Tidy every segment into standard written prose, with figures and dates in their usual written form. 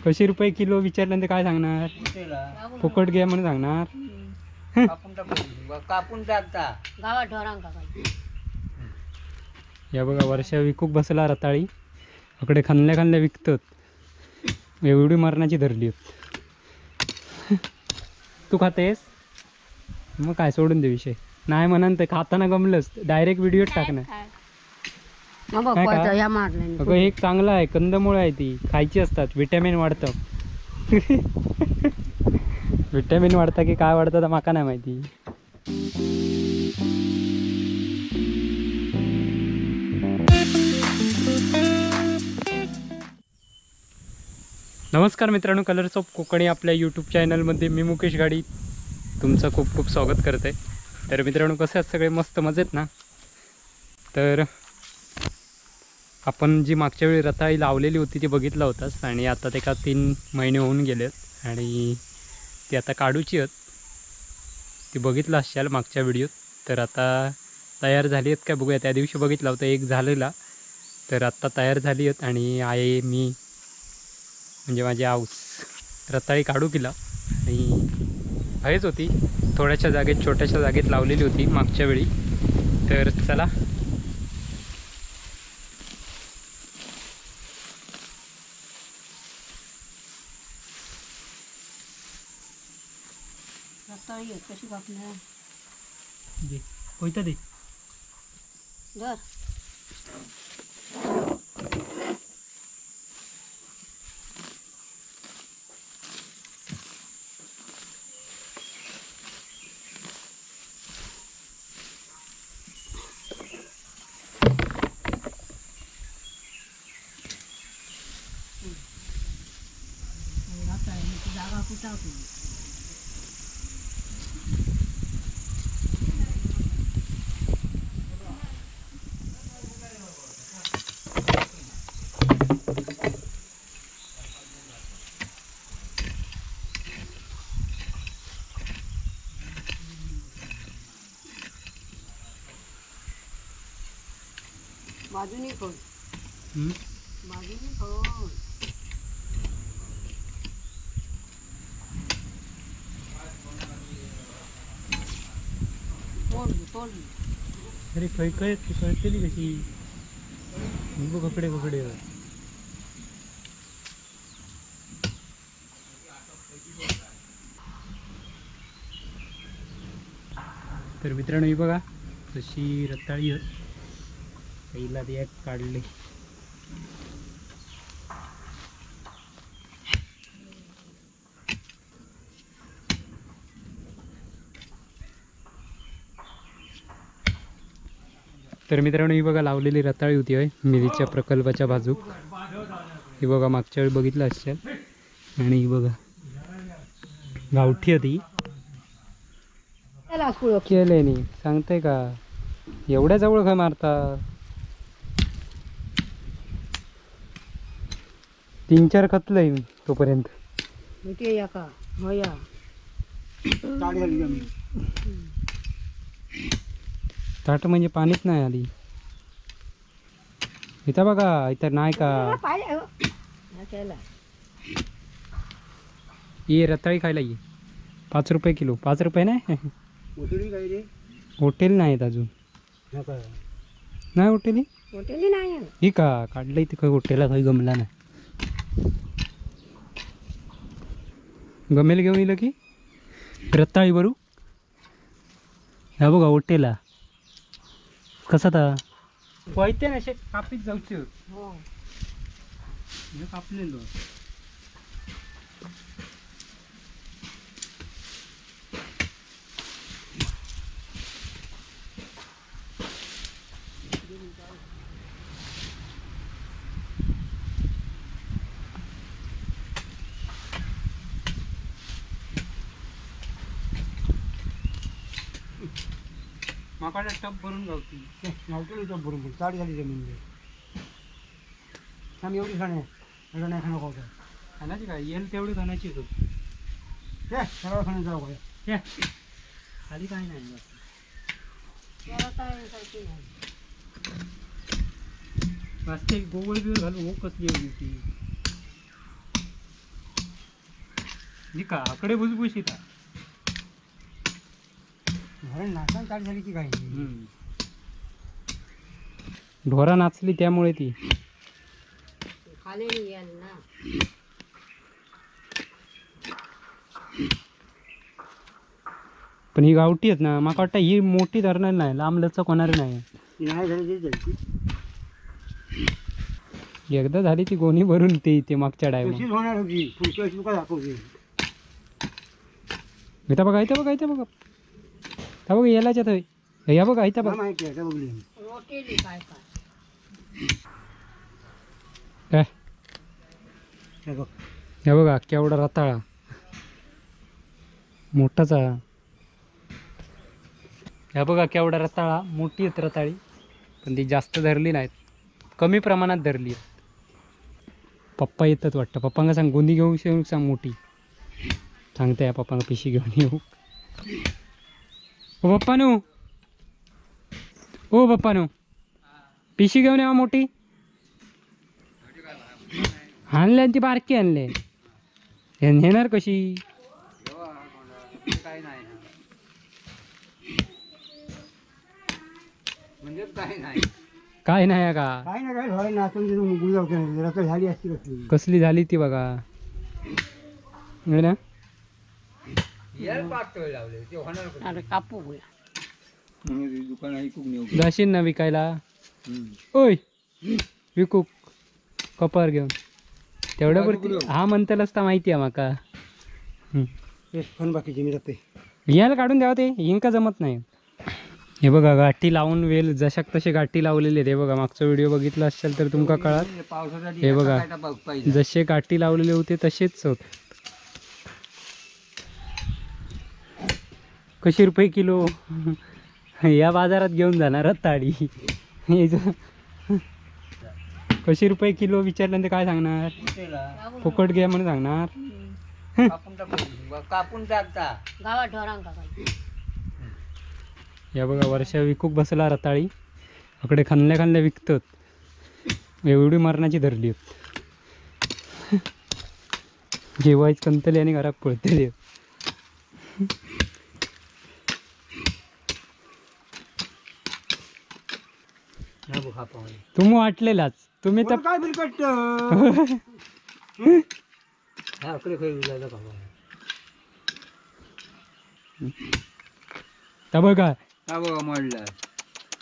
कशी रुपये किलो विचारल्यानंतर काय सांगणार? फुकट घ्या म्हणून सांगणार. कापून टाकता गावात ढोरांका या बघा वर्षा विकूक बसला रताळी अकडे खाल्ल्या खाल्ल्या विकतात. एवढी मरणाची धरली तू खातेस मग काय सोडून दे विषय. नाही म्हणून ते खाताना गमलंच डायरेक्ट व्हिडिओ टाकणार. अगं एक चांगला आहे कंदमुळं आहे ती खायची असतात. विटॅमिन वाढतं. विटॅमिन वाढतं की काय वाढतं तर माका नाही माहिती. नमस्कार मित्रांनो, कलर्स ऑफ कोकणी आपल्या यूट्यूब चॅनलमध्ये मी मुकेश गाडी तुमचं खूप खूप स्वागत करते. तर मित्रांनो कसे आहेत सगळे? मस्त मजेत ना? तर आपण जी मागच्या वेळी रताळी लावलेली होती ती बघितलं होताच आणि आता ते का 3 महिने होऊन गेलेत आणि ती आता काढूची आहेत. ती बघितलं असाल मागच्या व्हिडिओत. तर आता तयार झाली आहेत काय बघूया. त्या दिवशी बघितला होता एक झालेला, तर आत्ता तयार झाली आहेत आणि आहे मी म्हणजे माझी आऊस रताळी काढू केला आणि हयच होती थोड्याशा जागेत छोट्याशा जागेत लावलेली होती मागच्या वेळी. तर चला कशी कापणार दे कोयता दे. धर जागा कुठं बाजूनी खोल बाजूनी खोल. अरे खै खै कळतेली कशी ककडे ककडे. तर मित्रांनो ही बघा तशी रताळी आहेत. पहिला ते एक काढले. तर मित्रांनो ही बघा लावलेली रताळी होती होय मिरीच्या प्रकल्पाच्या बाजूक. ही बघा मागच्या वेळी बघितलं असेल. आणि ही बघा गावठी होती केले नाही सांगते का एवढ्या जवळ काय मारता. 3-4 खतलंय तोपर्यंत. ताट म्हणजे पाणीच नाही आली इथं बघा. इथं नाही का ये रताळी खायला ये. 5 रुपये किलो. 5 रुपये नाही. हॉटेल नाहीत अजून. नाही हॉटेल ही का काढलं इथे काही हॉटेलला काही गमला नाही. गमेल घेऊन येईल की रताळी बरू ह्या बघा हॉटेलला कसा था पळते ना कापीत जाऊच कापलेलो. माकाला टप भरून गावती गावठी टप भरून चाडी झाली जमीन आम्ही एवढी खाणे एवढं नाही खाणं खाऊ खाण्याची काय येईल तेवढी खाण्याची होतो. सगळं खाणं जाऊ काय खाली काय नाही वाजते गोवळ बिवळ घालू हो कसली एवढी ती. का आकडे भुसभुशीत घरी नाचण चालू झाली की काय ढोरा नाचली त्यामुळे ती खाली याल ना. पण ही गावठी आहेत ना मला वाटतं ही मोठी धरणार नाही लांब लचक होणार नाही नाही झाली ती एकदा झाली ती गोणी भरून ते मागच्या तशीच डायमा होणार होती पुढच्या तुका दाखवते इथं बघा इथं बघा इथं बघा हा बघा यालाच येतं या बघा इथं मला बघा माहिती आहे आता बघली रोटेली काय काय. काय हे बघ हे बघा केवढा रताळा मोठाच हा ह्या बघा केवढा रताळा मोठी आहेत रताळी पण ती जास्त धरली नाहीत कमी प्रमाणात धरली आहेत. पप्पा येतात वाटतं पप्पांना सांग गोंदी घेऊन सांग मोठी सांगताय पप्पांना पिशी घेऊन येऊ ओ पप्पानू ओ पप्पानू पिशी घेऊन यावं मोठी आणले आणि ती बारकी आणले नेणार कशी काय नाही म्हणजे काय नाही काय नाही का काय ना काय झालं नाचून तिथून गुळी होते जरा तर झाली असती कसली कसली झाली ती बघा ना पातळ लावले ते होणार अरे कापू गोया. दुकान आहे खूप नेऊ जाशील ना विकायला ओय विकू कपार घेऊन तेवढ्यापुरती हा म्हणताल असता माहिती आहे माका पण बाकीचे मी जाते याला काढून द्यावं ते इंका जमत नाही हे बघा गाठी लावून वेल जशाक तसे गाठी लावलेले आहेत हे बघा मागचा व्हिडिओ बघितला असेल तर तुमका कळत हे बघा जसे गाठी लावलेले होते तसेच होत कशी रुपये किलो या बाजारात घेऊन जाणार ताडी कशी रुपये किलो विचारल्यानंतर काय सांगणार फुकट घ्या म्हणून सांगणार कापून टाकता गावात ढोरांका काय. या बघा वर्षा विकूक बसला रताळी अकडे खाल्ल्या विकतात एवढी मरणाची धरली जेवायच कंतले आणि घरात पळतले तुम्ही वाटलेलाच तुम्ही तर काय बिलकट आकडे खेळ तर बघा का बघा म्हणलं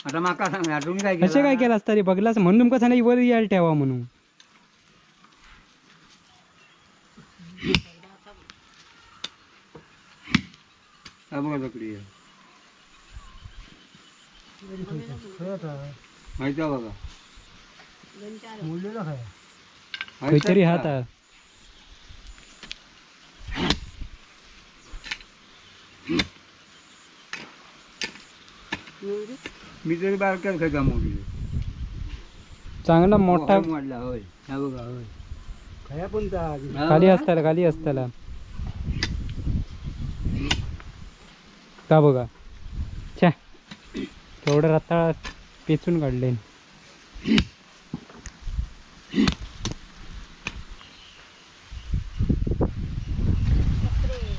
आता माका सांगा तुम्ही काय कसे काय केलं असतं रे बघलास म्हणून तुमका सांगा वर यायला ठेवा म्हणून का बघा तकडी माहिती आहे बघा बोललेलं काय काहीतरी हात आहे. मी तरी बारक्यात खायचा मोठी चांगला मोठा मोडला होय हा बघा होय खाया पण खाली असताना का बघा छा तेवढं रताळा पेचून काढले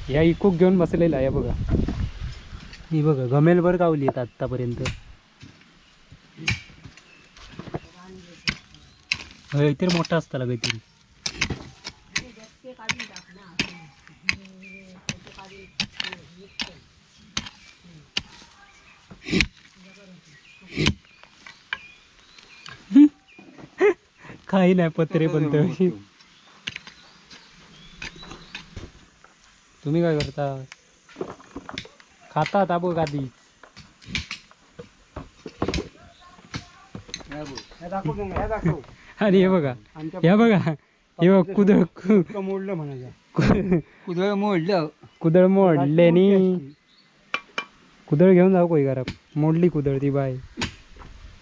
या इकूक घेऊन बसलेला आहे बघा ही बघा गमेलभर गावली आहेत आत्तापर्यंत तर मोठा असताना काहीतरी काही नाही पत्रे पण तशी तुम्ही काय करता खातात आबो गादी आणि हे बघा हे बघा हे बघ कुदळ मोडलं म्हणायचं कुदळ मोडलं कुदळ मोडले नी कुदळ घेऊन जाऊ कोई घरात मोडली कुदळ ती बाय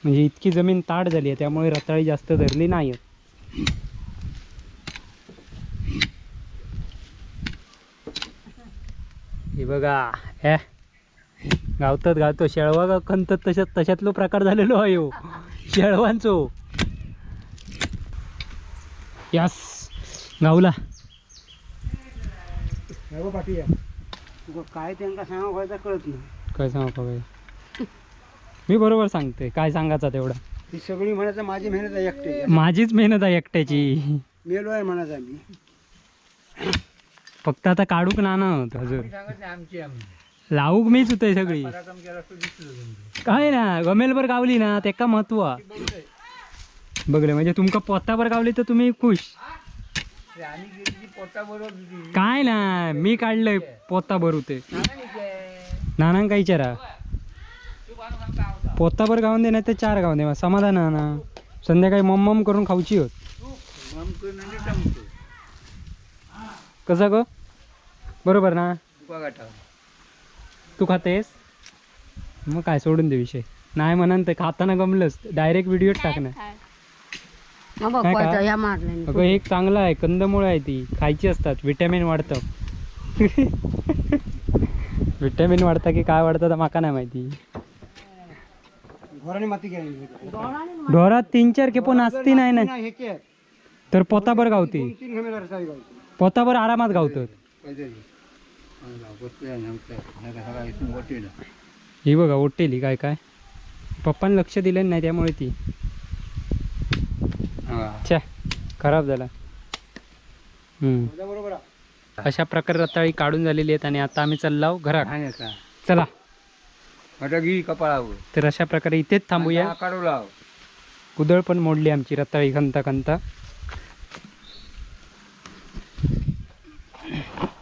म्हणजे इतकी जमीन ताट झाली आहे त्यामुळे रताळी जास्त धरली नाही हे बघा हे गावतो शेळवा का खंतत तशातलो प्रकार झालेलो आहे हो शेळवांचो यास गावला हो पाठी तुका काय त्यांना सांगा व्हायचं कळत नाही. काय सांगू का बाई? मी बरोबर सांगते काय सांगायचं तेवढं. ही सगळी म्हणायचं माझी मेहनत आहे एकटे. माझीच मेहनत आहे एकट्याची. मेलो आहे म्हणायचं मी. फक्त आता काढूक नाना होत हजूर. आमची लावूक मीच होतय सगळी. काय ना गमेलभर गावली ना तेका महत्व बघले म्हणजे तुमका पोताभर गावली तर तुम्ही खुश. काय ना मी काढलंय पोताभर होते. नानांक काय विचारा पोताभर गावून दे नाही तर 4 गावून दे समाधान आहे ना. संध्याकाळी मम्मम करून खाऊची होत. कसं ग बरोबर ना. तू खातेस मग काय सोडून दे विषय. नाही म्हणून तर खाताना गमलंच डायरेक्ट व्हिडिओ टाकणार. काय का? या मारले अगं एक चांगला आहे कंदमुळं आहे ती खायची असतात. विटॅमिन वाढतं. विटॅमिन वाढतं की काय वाढतं तर माका नाही माहिती. घोराने माती घ्यायची ढोरात 3-4 खेपो नाचती नाही ना हे के तर पोताभर गावती. 2-3 घमेला रसाळी गावची. पोताभर आरामात गावतात. ही बघा ओटेली काय काय पप्पाने लक्ष दिलं नाही त्यामुळे ती छे खराब झाला. बरोबर आहे. अशा प्रकारे रताळी काढून झालेली आहेत आणि आता आम्ही चाललो घरात. चला घी कपाळावर. तर अशा प्रकारे इथेच थांबूया. काढू लाव. कुदळ पण मोडली आमची रताळी खंता खंता.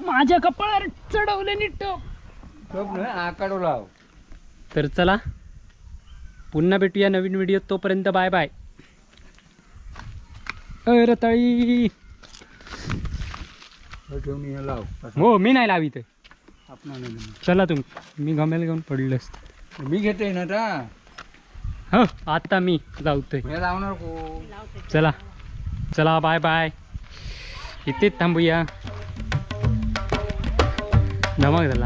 माझ्या कपाळावर चढवले नीट. काढू लाव. तर चला पुन्हा भेटूया नवीन व्हिडिओ. तोपर्यंत बाय बाय. रताळी ठेवून लाव. हो मी नाही लावित. आपण चला तुम्ही मी गमेल घेऊन पडलंच. मी घेते ना आता. हो आता मी लावतोय. लावणार को. चला चला बाय बाय. इथेच थांबूया. धमाक झाला.